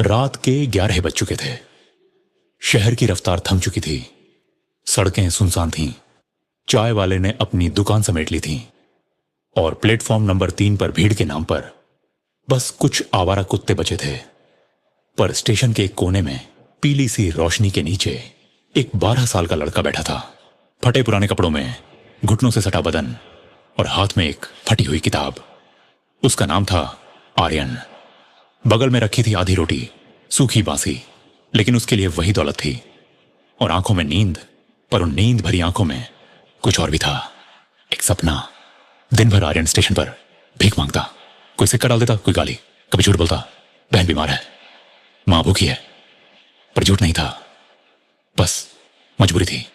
रात के 11 बज चुके थे। शहर की रफ्तार थम चुकी थी। सड़कें सुनसान थीं। चाय वाले ने अपनी दुकान समेट ली थी और प्लेटफॉर्म नंबर 3 पर भीड़ के नाम पर बस कुछ आवारा कुत्ते बचे थे। पर स्टेशन के एक कोने में पीली सी रोशनी के नीचे एक 12 साल का लड़का बैठा था। फटे पुराने कपड़ों में, घुटनों से सटा बदन और हाथ में एक फटी हुई किताब। उसका नाम था आर्यन। बगल में रखी थी आधी रोटी, सूखी बांसी, लेकिन उसके लिए वही दौलत थी। और आंखों में नींद, पर उन नींद भरी आंखों में कुछ और भी था, एक सपना। दिन भर आर्यन स्टेशन पर भीख मांगता, कोई सिक्का डाल देता, कोई गाली, कभी झूठ बोलता, बहन बीमार है, मां भूखी है, पर झूठ नहीं था, बस मजबूरी थी।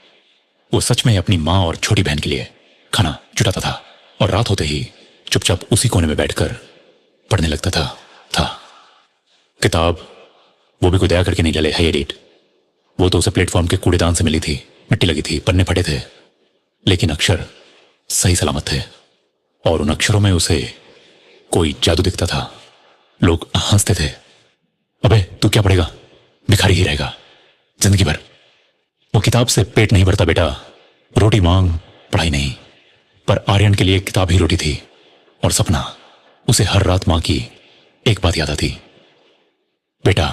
वो सच में अपनी मां और छोटी बहन के लिए खाना जुटाता था और रात होते ही चुपचाप उसी कोने में बैठकर पढ़ने लगता था। किताब वो भी कोई दया करके नहीं ले है ये डेट। वो तो उसे प्लेटफॉर्म के कूड़ेदान से मिली थी, मिट्टी लगी थी, पन्ने फटे थे, लेकिन अक्षर सही सलामत थे। और उन अक्षरों में उसे कोई जादू दिखता था। लोग हंसते थे, अबे तू क्या पढ़ेगा, भिखारी ही रहेगा जिंदगी भर। वो किताब से पेट नहीं भरता बेटा, रोटी मांग, पढ़ाई नहीं। पर आर्यन के लिए किताब ही रोटी थी। और सपना, उसे हर रात मां की एक बात याद आती, बेटा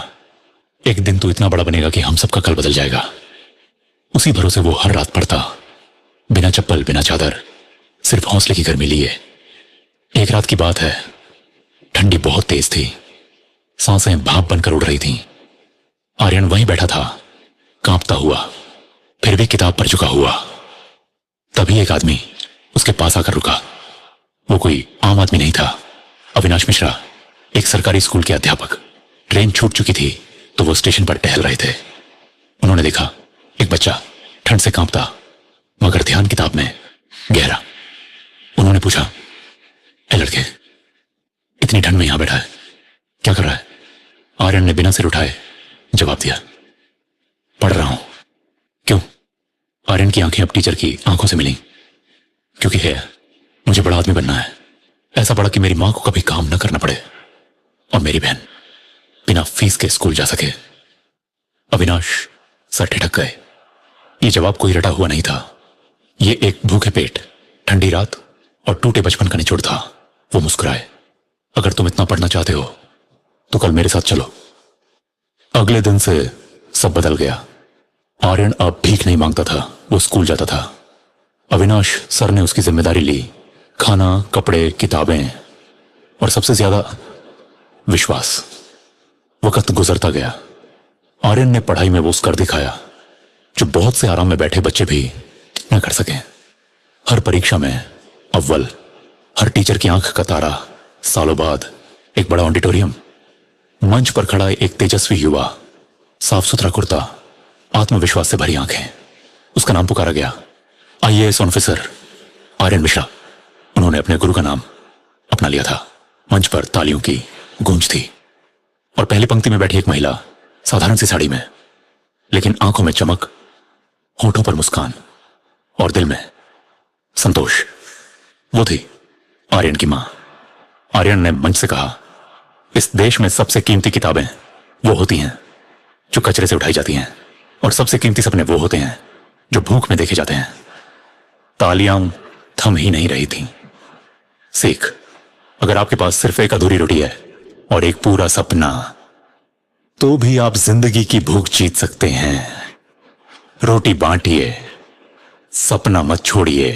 एक दिन तू इतना बड़ा बनेगा कि हम सबका कल बदल जाएगा। उसी भरोसे वो हर रात पढ़ता, बिना चप्पल, बिना चादर, सिर्फ हौसले की गर्मी लिए। एक रात की बात है, ठंडी बहुत तेज थी, सांसें भाप बनकर उड़ रही थीं। आर्यन वहीं बैठा था, कांपता हुआ, फिर भी किताब पर झुका हुआ। तभी एक आदमी उसके पास आकर रुका। वो कोई आम आदमी नहीं था, अविनाश मिश्रा, एक सरकारी स्कूल के अध्यापक। ट्रेन छूट चुकी थी तो वो स्टेशन पर टहल रहे थे। उन्होंने देखा एक बच्चा ठंड से कांपता, मगर ध्यान किताब में गहरा। उन्होंने पूछा, ए लड़के, इतनी ठंड में यहां बैठा है, क्या कर रहा है? आर्यन ने बिना सिर उठाए जवाब दिया, पढ़ रहा हूं। क्यों? आर्यन की आंखें अब टीचर की आंखों से मिली। क्योंकि है, मुझे बड़ा आदमी बनना है, ऐसा बड़ा कि मेरी मां को कभी काम न करना पड़े और मेरी बहन बिना फीस के स्कूल जा सके। अविनाश सर ठिठक गए। ये जवाब कोई रटा हुआ नहीं था। ये एक भूखे पेट, ठंडी रात और टूटे बचपन का निचोड़ था। वो मुस्कुराए, अगर तुम इतना पढ़ना चाहते हो तो कल मेरे साथ चलो। अगले दिन से सब बदल गया। आर्यन अब भीख नहीं मांगता था, वो स्कूल जाता था। अविनाश सर ने उसकी जिम्मेदारी ली, खाना, कपड़े, किताबें और सबसे ज्यादा विश्वास। वक्त गुजरता गया। आर्यन ने पढ़ाई में वो कर दिखाया जो बहुत से आराम में बैठे बच्चे भी न कर सके। हर परीक्षा में अव्वल, हर टीचर की आंख का तारा। सालों बाद एक बड़ा ऑडिटोरियम, मंच पर खड़ा एक तेजस्वी युवा, साफ सुथरा कुर्ता, आत्मविश्वास से भरी आंखें। उसका नाम पुकारा गया, आईएएस ऑफिसर आर्यन मिश्रा। उन्होंने अपने गुरु का नाम अपना लिया था। मंच पर तालियों की गूंज थी और पहली पंक्ति में बैठी एक महिला, साधारण सी साड़ी में, लेकिन आंखों में चमक, होठों पर मुस्कान और दिल में संतोष। वो थी आर्यन की मां। आर्यन ने मंच से कहा, इस देश में सबसे कीमती किताबें वो होती हैं जो कचरे से उठाई जाती हैं, और सबसे कीमती सपने वो होते हैं जो भूख में देखे जाते हैं। तालियां थम ही नहीं रही थीं। सीख, अगर आपके पास सिर्फ एक अधूरी रोटी है और एक पूरा सपना, तो भी आप जिंदगी की भूख जीत सकते हैं। रोटी बांटिए, सपना मत छोड़िए।